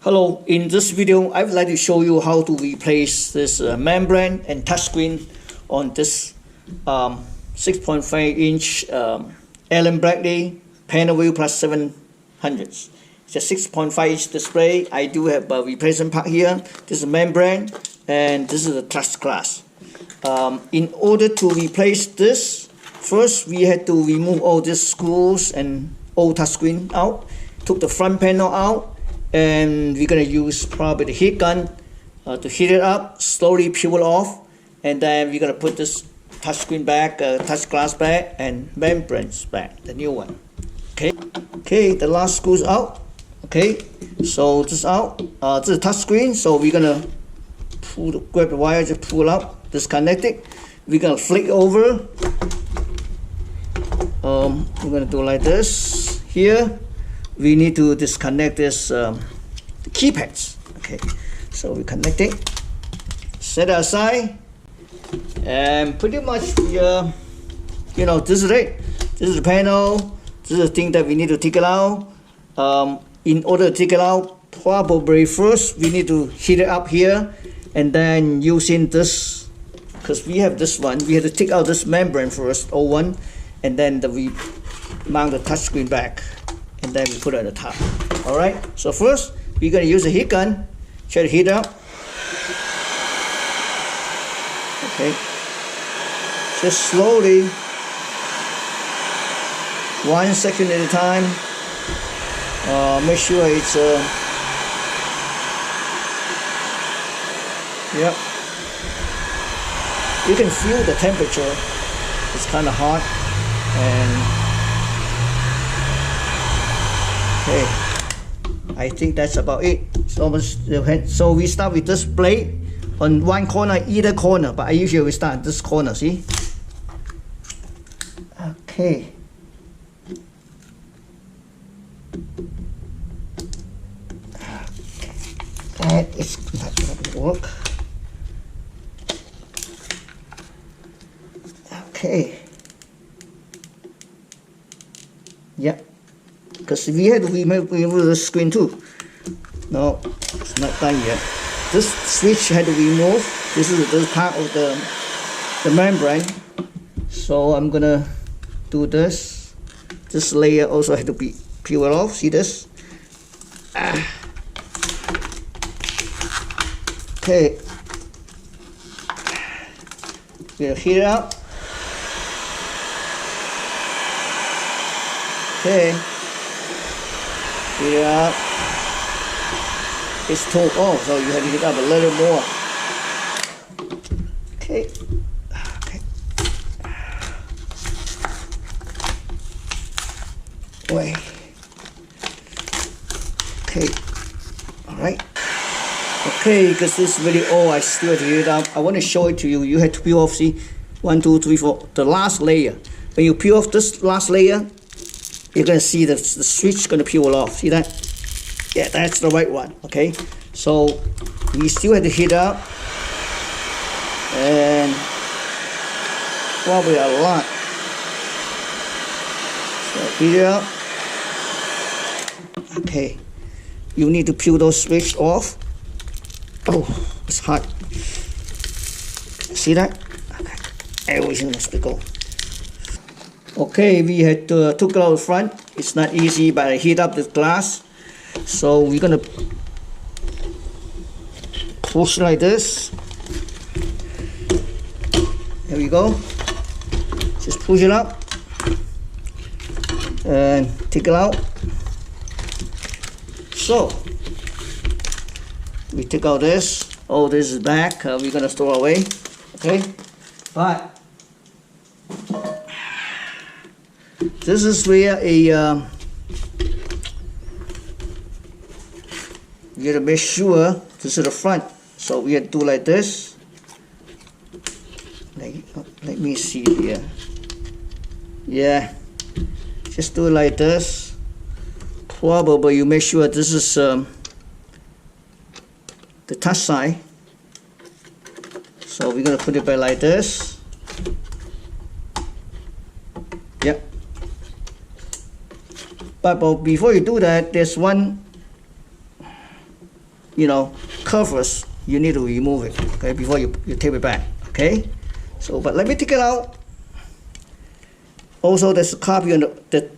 Hello, in this video I would like to show you how to replace this membrane and touchscreen on this 6.5 inch Allen Bradley panel view plus 700. It's a 6.5 inch display. I do have a replacement part here. This is a membrane and this is a touch glass. In order to replace this, first we had to remove all these screws and old touchscreen out, took the front panel out, and we're going to use probably the heat gun to heat it up, slowly peel it off, and then we're going to put this touchscreen back, touch glass back, and membranes back, the new one. Okay, the last screw's out. Okay, so this is out. This is touchscreen, so we're going to grab the wire, just pull out, disconnect it. We're going to flick over. We're going to do like this. Here we need to disconnect this keypads. Okay, so we connect it, set it aside, and pretty much we, this is it. This is the panel. This is the thing that we need to take it out. In order to take it out, probably first we need to heat it up here, and then using this, because we have this one, we have to take out this membrane first, O1, and then we mount the touchscreen back, and then we put it on the top. Alright, so first we're going to use a heat gun, try to heat up. Okay, just slowly, 1 second at a time. Make sure it's yep. You can feel the temperature. It's kind of hot, and okay, I think that's about it. It's almost, so we start with this blade on one corner, either corner, but I usually start at this corner. See? Okay. That is not going to work. Okay. Yep. Because we had to remove the screen too. No, it's not done yet. This switch had to remove. This is the part of the membrane. So I'm gonna do this. This layer also had to be peeled off. See this? Okay. We'll heat it up. Okay. Heat it up. It's too old, so you have to heat it up a little more. Okay. Okay. Wait. Okay. All right. Okay, because this is really old, I still have to heat it up. I want to show it to you. You have to peel off, see, 1, 2, 3, 4, the last layer. When you peel off this last layer, you're going to see the switch going to peel off. See that? Yeah, that's the right one. Okay, so we still have to heat up, and probably a lot. So heat it up. Okay, you need to peel those switches off. Oh, it's hot. See that? Okay, everything must be go. Okay, we had took it out the front. It's not easy, but I heat up the glass. So we're gonna push like this. There we go. Just push it up and take it out. So we take out this. Oh, this is back. We're gonna store away. Okay, but this is where you gotta make sure this is the front. So we have to do like this. Let me see here. Yeah, just do it like this. Probably you make sure this is the touch side. So we're gonna put it back like this. Yep. But before you do that, there's one covers, you need to remove it, okay, before you tape it back, okay. So, but let me take it out. Also, there's a copy on the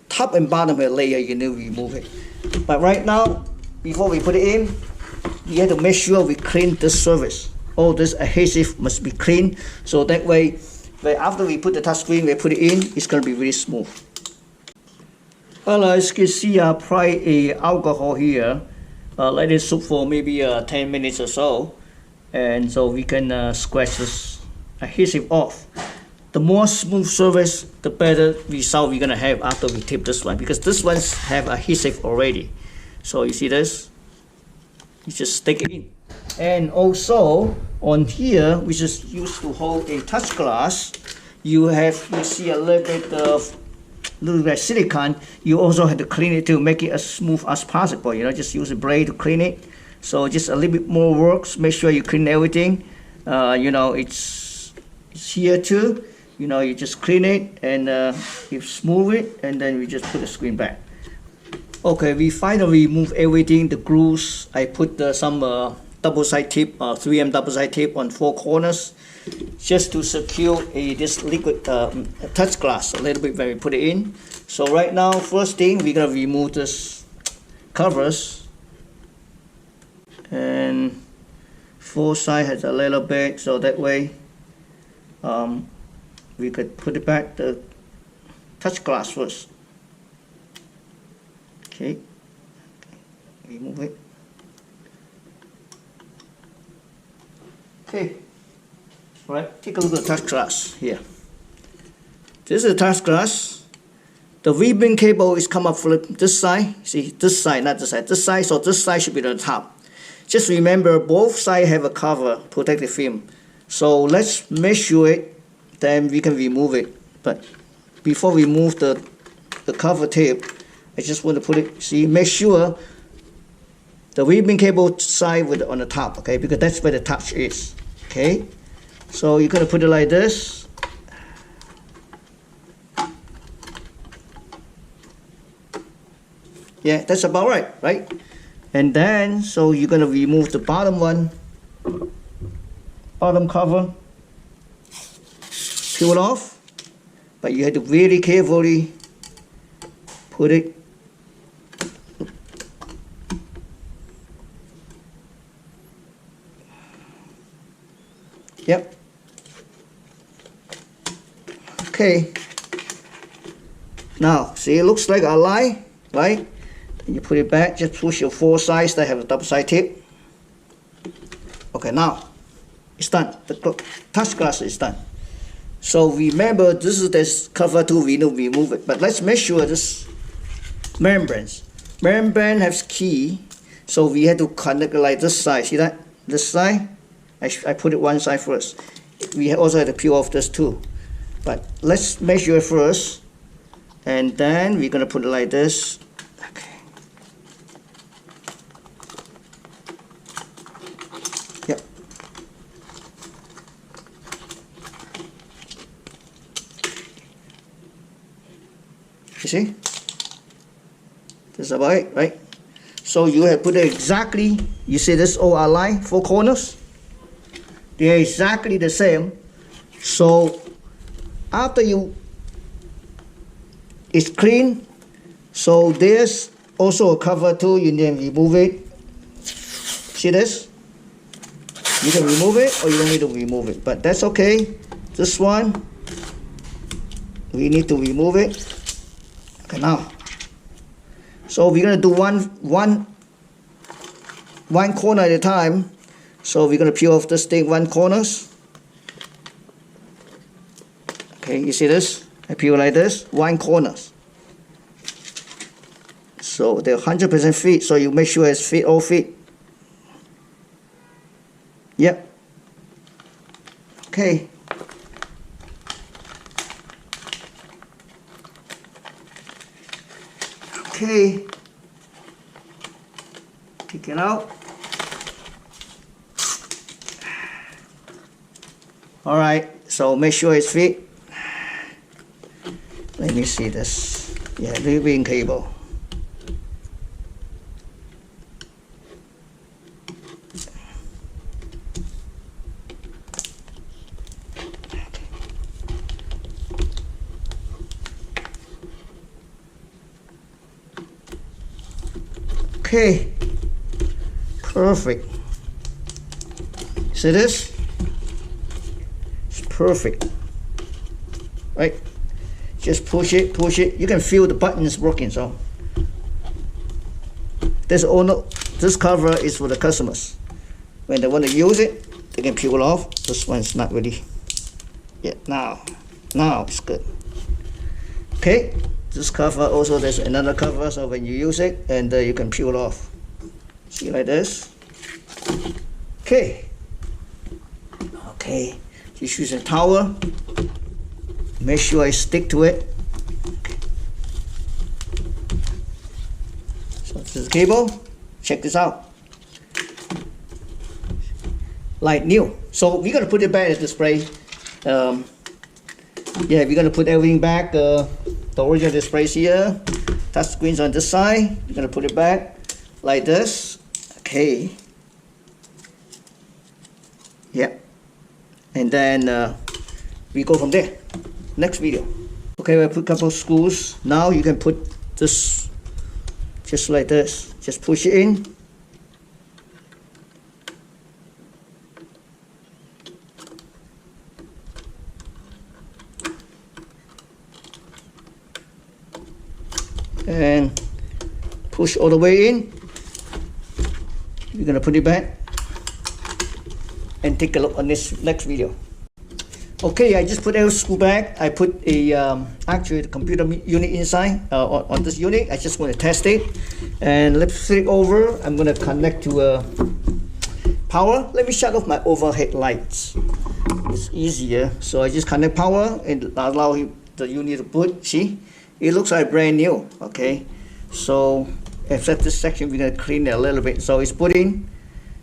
top and bottom of the layer, you need to remove it. But right now, before we put it in, you have to make sure we clean this surface. All this adhesive must be clean, so that way, after we put the touchscreen, we put it in, it's going to be really smooth. Well, as you can see, I applied a alcohol here. Let it soak for maybe 10 minutes or so, and so we can scratch this adhesive off. The more smooth surface, the better result we're gonna have after we tape this one, because this ones have adhesive already. So you see this? You just stick it in. And also on here, which is used to hold a touch glass, you see a little bit of silicone. You also have to clean it to make it as smooth as possible. Just use a blade to clean it. So just a little bit more works. Make sure you clean everything. It's here too. You just clean it and you smooth it, and then we just put the screen back. Okay, we finally remove everything. The grooves, I put some double-side tape, 3M double-side tape on 4 corners, just to secure this liquid touch glass a little bit when we put it in. So right now, first thing, we're gonna remove this covers, and 4 side has a little bit, so that way we could put it back the touch glass first. Okay, remove it. Okay, all right, take a look at the touch glass here. This is the touch glass. The ribbon cable is come up from this side. See, this side, not this side. This side, so this side should be the top. Just remember, both sides have a cover, protective film. So let's measure it, then we can remove it. But before we remove the cover tape, I just want to put it, see, make sure the ribbon cable side on the top, okay, because that's where the touch is, okay. So you're going to put it like this. Yeah, that's about right? And then, so you're going to remove the bottom one, bottom cover, peel it off, but you have to really carefully put it. Yep. Okay. Now, see, it looks like a line, right? Then you put it back, just push your 4 sides that have a double side tape. Okay, now it's done. The touch glass is done. So remember, this is this cover tool, we need to remove it. But let's make sure this membranes. Membrane has key, so we have to connect it like this side. See that? This side? I put it one side first. We also have to peel off this too. But let's measure it first. And then we're going to put it like this. Okay. Yep. You see? That's about it, right? So you have put it exactly, you see this all line, 4 corners? They're exactly the same. So after it's clean, so there's also a cover too, you can remove it. See this? You can remove it or you don't need to remove it, but that's okay. This one, we need to remove it. Okay, now. So we're gonna do one corner at a time. So we're gonna peel off this thing 1 corners. Okay, you see this? I peel like this, 1 corners. So they're 100% fit, so you make sure it's fit, all fit. Yep. Okay. Okay. Take it out. All right, so make sure it's fit. Let me see this. Yeah, ribbon cable. Okay, perfect. See this? It's perfect, right? Just push it, push it. You can feel the button is working. So this cover is for the customers. When they want to use it, they can peel off. This one's not really yet. Now it's good. Okay, this cover also, there's another cover, so when you use it, and you can peel off. See, like this. Okay, just use a towel. Make sure I stick to it. So this is the cable. Check this out. Like new. So we're gonna put it back in the display. Yeah, we're gonna put everything back. The original displays here. Touch screens on this side. We're gonna put it back like this. Okay. Yeah. And then we go from there. Next video. Okay, we put a couple of screws. Now you can put this just like this. Just push it in. And push all the way in. You're gonna put it back and take a look on this next video. Okay, I just put every screw back. I put a actually the computer unit inside on this unit. I just want to test it, and let's flip over. I'm gonna connect to power. Let me shut off my overhead lights. It's easier, so I just connect power and allow the unit to boot. See, it looks like brand new. Okay, so except this section, we're gonna clean it a little bit. So it's booting.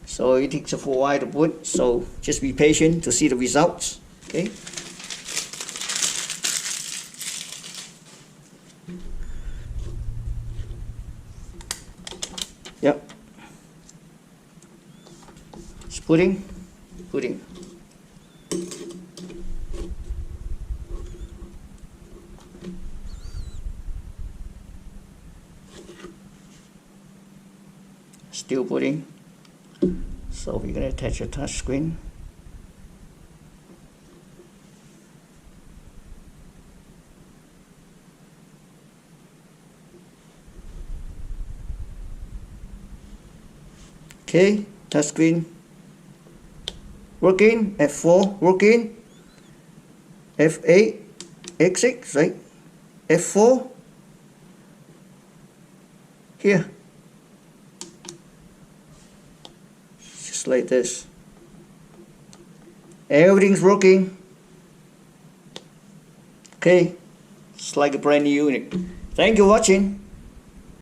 So it takes a while to boot. So just be patient to see the results. Okay. Yep. It's putting. Still putting. So we're gonna attach a touch screen. Okay, touchscreen working, F4 working, F8, X6, right? F4 here, just like this. Everything's working. Okay, it's like a brand new unit. Thank you for watching.